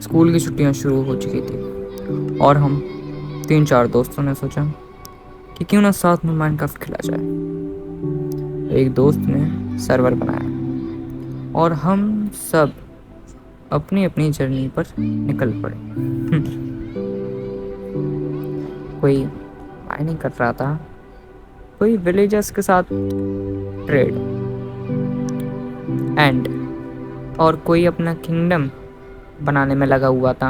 School की छुट्टियां शुरू हो चुकी थी और हम 3-4 दोस्तों ने सोचा कि क्यों ना साथ में माइनक्राफ्ट खेला जाए। एक दोस्त ने सर्वर बनाया और हम सब अपनी अपनी जर्नी पर निकल पड़े। कोई माइनिंग कर रहा था, कोई विलेजर्स के साथ ट्रेड एंड और कोई अपना किंगडम बनाने में लगा हुआ था।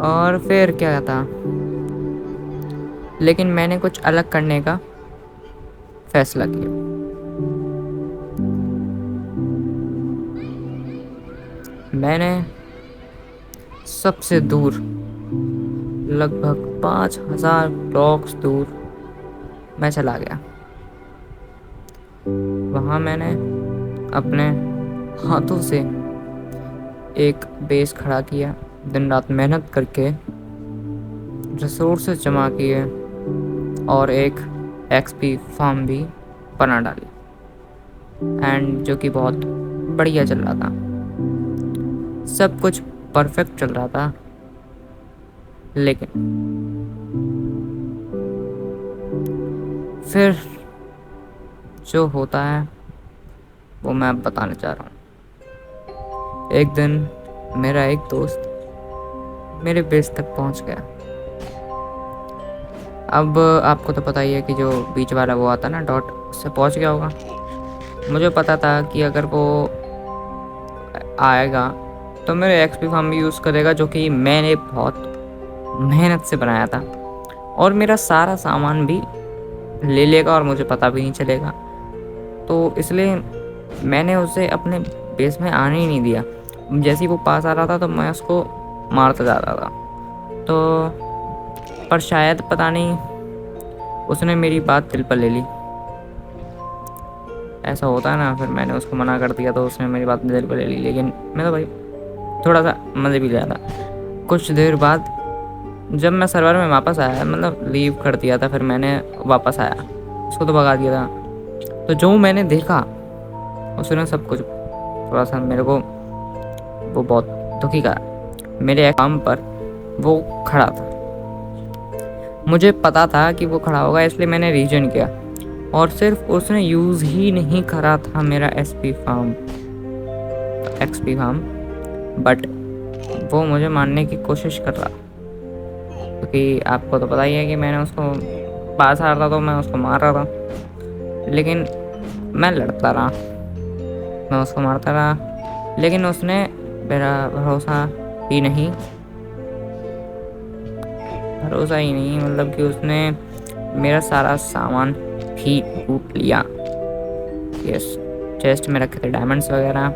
और फिर क्या था, लेकिन मैंने कुछ अलग करने का फैसला किया। मैंने सबसे दूर, लगभग 5000 ब्लॉक्स दूर मैं चला गया। वहाँ मैंने अपने हाथों से एक बेस खड़ा किया, दिन रात मेहनत करके रिसोर्सेज जमा किए और एक एक्सपी फार्म भी बना डाली एंड जो कि बहुत बढ़िया चल रहा था। सब कुछ परफेक्ट चल रहा था, लेकिन फिर जो होता है वो मैं अब बताने चाह रहा हूँ। एक दिन मेरा एक दोस्त मेरे बेस तक पहुँच गया। अब आपको तो पता ही है कि जो बीच वाला वो आता ना डॉट, उससे पहुँच गया होगा। मुझे पता था कि अगर वो आएगा तो मेरे एक्सपी फार्म भी यूज़ करेगा, जो कि मैंने बहुत मेहनत से बनाया था, और मेरा सारा सामान भी ले लेगा और मुझे पता भी नहीं चलेगा। तो इसलिए मैंने उसे अपने बेस में आने ही नहीं दिया। जैसे ही वो पास आ रहा था तो मैं उसको मारता जा रहा था। तो पर शायद पता नहीं उसने मेरी बात दिल पर ले ली। ऐसा होता है ना, फिर मैंने उसको मना कर दिया तो उसने मेरी बात दिल पर ले ली। लेकिन मैं तो भाई थोड़ा सा मज़े भी लिया था। कुछ देर बाद जब मैं सर्वर में वापस आया, मतलब लीव कर दिया था, फिर मैंने वापस आया, उसको तो भगा दिया था। तो जो मैंने देखा उसने सब कुछ थोड़ा सा मेरे को वो बहुत दुखी करा। मेरे काम पर वो खड़ा था, मुझे पता था कि वो खड़ा होगा, इसलिए मैंने रीजन किया। और सिर्फ उसने यूज़ ही नहीं करा था मेरा एक्सपी फार्म, बट वो मुझे मारने की कोशिश कर रहा, क्योंकि आपको तो पता ही है कि मैंने उसको पास आ रहा था तो मैं उसको मार रहा था। लेकिन मैं लड़ता रहा, मैं उसको मारता रहा, लेकिन उसने मेरा भरोसा ही नहीं, मतलब कि उसने मेरा सारा सामान भी लूट लिया। यस, चेस्ट में रखे थे डायमंड्स वगैरह,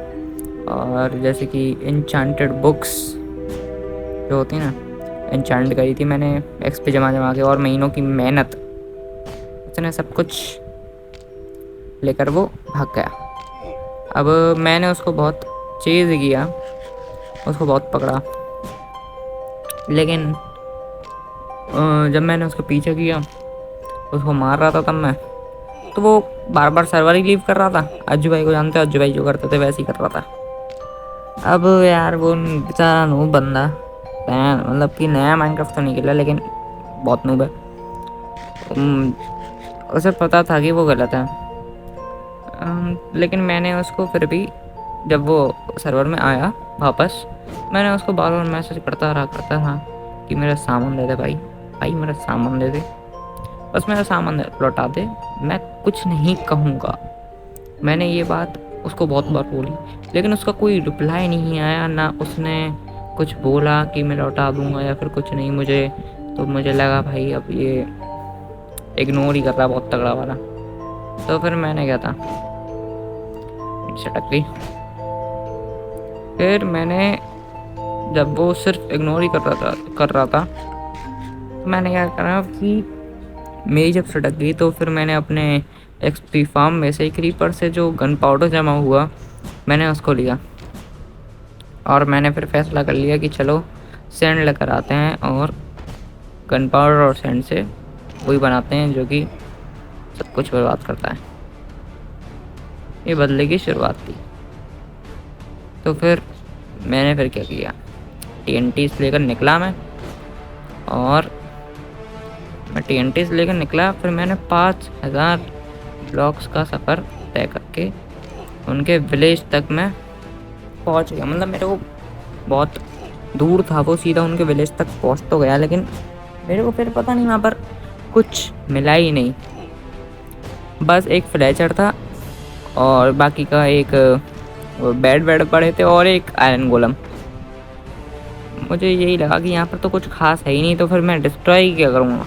और जैसे कि एन्चांटेड बुक्स जो होती ना, एन्चांट करी थी मैंने एक्सपी जमा जमा के और महीनों की मेहनत, उसने सब कुछ लेकर वो भाग गया। अब मैंने उसको बहुत चेज़ किया, उसको बहुत पकड़ा, लेकिन जब मैंने उसको पीछे किया, उसको मार रहा था, तब मैं तो वो बार बार सर्वर ही लीव कर रहा था। अज्जू भाई को जानते हो, अज्जू भाई जो करते थे वैसे ही कर रहा था। अब यार वो बेचारा नूब बंदा, मतलब कि नया माइनक्राफ्ट तो नहीं खेला, लेकिन बहुत नूब है। उसे पता था कि वो गलत है, लेकिन मैंने उसको फिर भी, जब वो सर्वर में आया वापस, मैंने उसको बार बार मैसेज करता रहा कि मेरा सामान दे दे भाई मेरा सामान दे दे, बस मेरा सामान लौटा दे, मैं कुछ नहीं कहूँगा। मैंने ये बात उसको बहुत बार बोली, लेकिन उसका कोई रिप्लाई नहीं आया, ना उसने कुछ बोला कि मैं लौटा दूँगा या फिर कुछ नहीं। मुझे लगा भाई अब ये इग्नोर ही कर रहा बहुत तगड़ा वाला। तो फिर मैंने क्या था, सटक गई। फिर मैंने, जब वो सिर्फ इग्नोर ही कर रहा था तो मैंने क्या करा कि मेरी जब सटक गई तो फिर मैंने अपने एक्सपी फार्म में से क्रीपर से जो गन पाउडर जमा हुआ, मैंने उसको लिया और मैंने फिर फैसला कर लिया कि चलो सैंड लेकर आते हैं और गन पाउडर और सैंड से वही बनाते हैं जो कि सब कुछ बर्बाद करता है। ये बदले की शुरुआत थी। तो फिर मैंने फिर क्या किया, TNT लेकर निकला मैं, और मैं TNT लेकर निकला। फिर मैंने 5000 ब्लॉक्स का सफ़र तय करके उनके विलेज तक मैं पहुंच गया। मतलब मेरे को बहुत दूर था वो, सीधा उनके विलेज तक पहुंच तो गया, लेकिन मेरे को फिर पता नहीं वहाँ पर कुछ मिला ही नहीं। बस एक फ्लैचर था और बाकी का एक बेड पड़े थे और एक आयरन गोलम। मुझे यही लगा कि यहाँ पर तो कुछ खास है ही नहीं, तो फिर मैं डिस्ट्रॉय क्या करूँगा।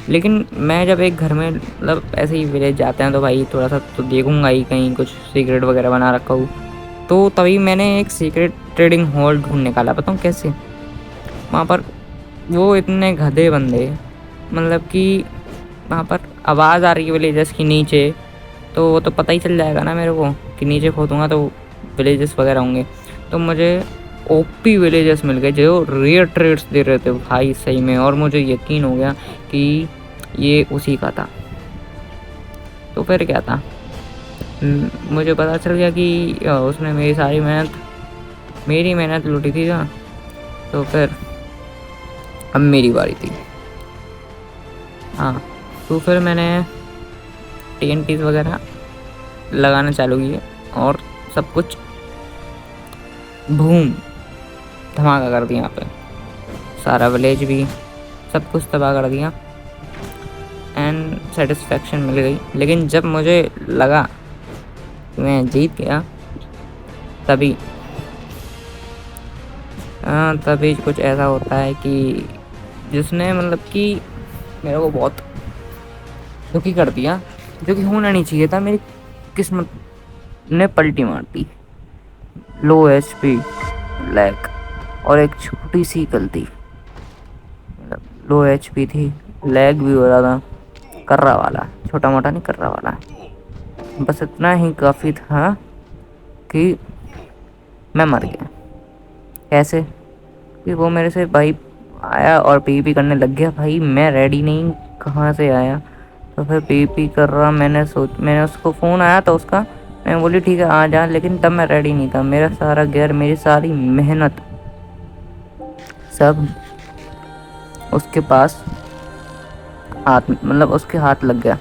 लेकिन मैं जब एक घर में मतलब ऐसे ही विलेज जाते हैं तो भाई थोड़ा सा तो देखूंगा ही, कहीं कुछ सीक्रेट वगैरह बना रखा हो। तो तभी मैंने एक सीक्रेट ट्रेडिंग हॉल ढूंढ निकाला। बताऊँ कैसे? वहाँ पर वो इतने गधे बंदे, मतलब कि वहाँ पर आवाज़ आ रही है विलेजर्स की नीचे, तो वो तो पता ही चल जाएगा ना मेरे को कि नीचे खोदूँगा तो विलेजर्स वगैरह होंगे। तो मुझे ओपी विलेजर्स मिल गए जो रेयर ट्रेड्स दे रहे थे भाई सही में, और मुझे यकीन हो गया कि ये उसी का था। तो फिर क्या था, मुझे पता चल गया कि उसने मेरी मेहनत लूटी थी ना। तो फिर अब मेरी बारी थी। हाँ, तो फिर मैंने TNT वगैरह लगाना चालू किए और सब कुछ बूम धमाका कर दिया। यहाँ पे सारा विलेज भी सब कुछ तबाह कर दिया एंड सेटिस्फेक्शन मिल गई। लेकिन जब मुझे लगा कि मैं जीत गया, तभी तभी कुछ ऐसा होता है कि जिसने मतलब कि मेरे को बहुत दुखी कर दिया, जो कि होना नहीं चाहिए था। मेरी किस्मत ने पलटी मार दी। लो HP, लैग और एक छोटी सी गलती, मतलब लो HP थी, लैग भी हो रहा था, कर्रा वाला, छोटा मोटा नहीं कर्रा वाला। बस इतना ही काफ़ी था कि मैं मर गया। कैसे? कि वो मेरे से भाई आया और PvP करने लग गया। भाई मैं रेडी नहीं, कहाँ से आया? तो फिर PvP कर रहा। मैंने उसको फ़ोन आया था उसका, मैं बोली ठीक है आ जा, लेकिन तब मैं रेडी नहीं था। मेरा सारा गियर, मेरी सारी मेहनत सब उसके पास उसके हाथ लग गया।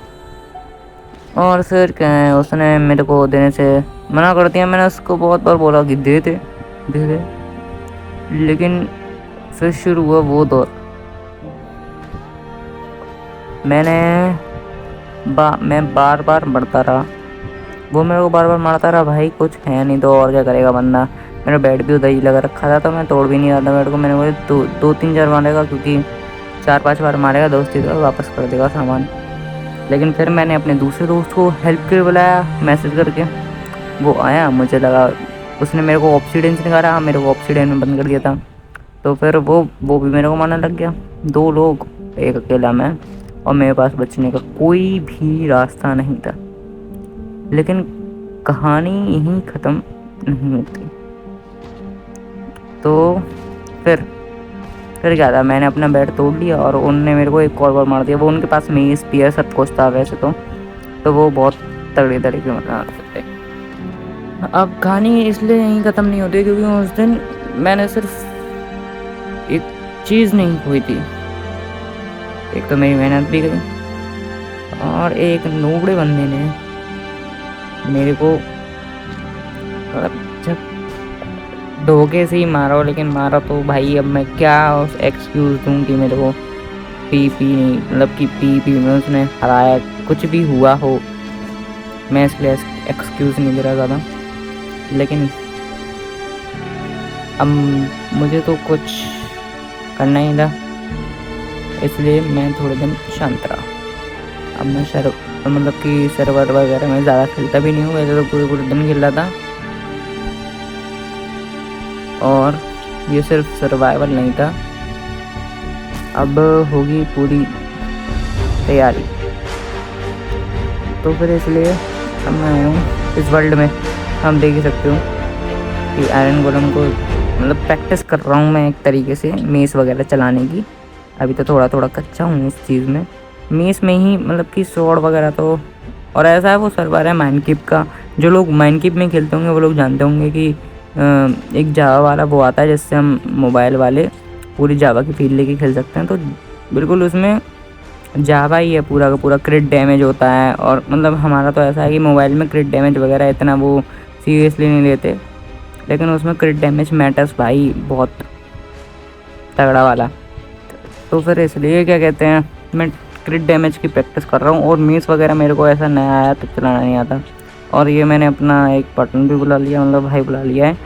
और फिर क्या है, उसने मेरे को देने से मना कर दिया। मैंने उसको बहुत बार बोला कि दे दे, लेकिन फिर शुरू हुआ वो दौर। मैं बार बार मरता रहा, वो मेरे को बार बार मारता रहा। भाई कुछ है नहीं तो और क्या करेगा बंदा। मेरा बेड भी उधर ही लगा रखा था, तो मैं तोड़ भी नहीं रहा था बेड को। मैंने बोले दो तीन चार मारेगा, क्योंकि 4-5 बार मारेगा दोस्ती तो वापस कर देगा सामान। लेकिन फिर मैंने अपने दूसरे दोस्त को हेल्प के लिए बुलाया मैसेज करके। वो आया, मुझे लगा उसने मेरे को ऑब्सीडियन से निकाला, मेरे को ऑब्सीडियन में बंद कर दिया था। तो फिर वो भी मेरे को मारने लग गया। 2 लोग, एक अकेला मैं, और मेरे पास बचने का कोई भी रास्ता नहीं था। लेकिन कहानी यहीं ख़त्म नहीं होती। तो फिर क्या था, मैंने अपना बेड तोड़ लिया और उनने मेरे को एक और मार दिया। वो उनके पास मेज स्पीयर सब कुछ था वैसे तो वो बहुत तगड़े तरीके मार सकते। अब कहानी इसलिए यहीं ख़त्म नहीं होती क्योंकि उस दिन मैंने सिर्फ एक चीज़ नहीं खोई थी। एक तो मेरी मेहनत भी गई, और एक नूबड़े बंदे ने मेरे को जब धोखे से ही मारा हो, लेकिन मारा तो भाई अब मैं क्या एक्सक्यूज़ दूँ कि मेरे को PvP नहीं, मतलब कि PvP में उसने हराया, कुछ भी हुआ हो, मैं इसलिए एक्सक्यूज़ नहीं दे रहा ज़्यादा। लेकिन अब मुझे तो कुछ करना ही था, इसलिए मैं थोड़े दिन शांत रहा। अब मैं मतलब कि सर्वर वगैरह में ज़्यादा खेलता भी नहीं हूँ। वैसे तो पूरे दिन खेल रहा था, और ये सिर्फ सर्वाइवल नहीं था, अब होगी पूरी तैयारी। तो फिर इसलिए अब मैं आया हूँ इस वर्ल्ड में। हम देख ही सकते हो कि आयरन गोलम को मतलब प्रैक्टिस कर रहा हूँ मैं एक तरीके से मेस वगैरह चलाने की। अभी तो थोड़ा थोड़ा कच्चा हूँ उस चीज़ में, मेस में ही, मतलब कि स्वॉर्ड वगैरह तो। और ऐसा है वो सर्वर है माइनक्राफ्ट का, जो लोग माइनक्राफ्ट में खेलते होंगे वो लोग जानते होंगे कि एक जावा वाला वो आता है जिससे हम मोबाइल वाले पूरी जावा की फील लेके खेल सकते हैं। तो बिल्कुल उसमें जावा ही है पूरा का पूरा, क्रिट डैमेज होता है। और मतलब हमारा तो ऐसा है कि मोबाइल में क्रिट डैमेज वगैरह इतना वो सीरियसली नहीं लेते, लेकिन उसमें क्रिट डैमेज मैटर्स भाई बहुत तगड़ा वाला। तो फिर इसलिए क्या कहते हैं, मैं क्रिट डैमेज की प्रैक्टिस कर रहा हूँ। और मीस वगैरह मेरे को ऐसा नया आया तो चलाना नहीं आता। और ये मैंने अपना एक पार्टनर भी बुला लिया, मतलब भाई बुला लिया है,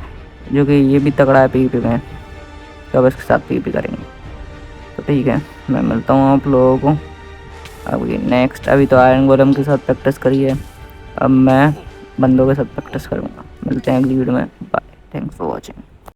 जो कि ये भी तगड़ा है पीवीपी में। तो अब इसके साथ पीवीपी करेंगे। तो ठीक है, मैं मिलता हूँ आप लोगों को अभी नेक्स्ट। अभी तो आयरन गोलम के साथ प्रैक्टिस करी है, अब मैं बंदों के साथ प्रैक्टिस करूँगा। मिलते हैं अगली वीडियो में। Bye, thanks for watching.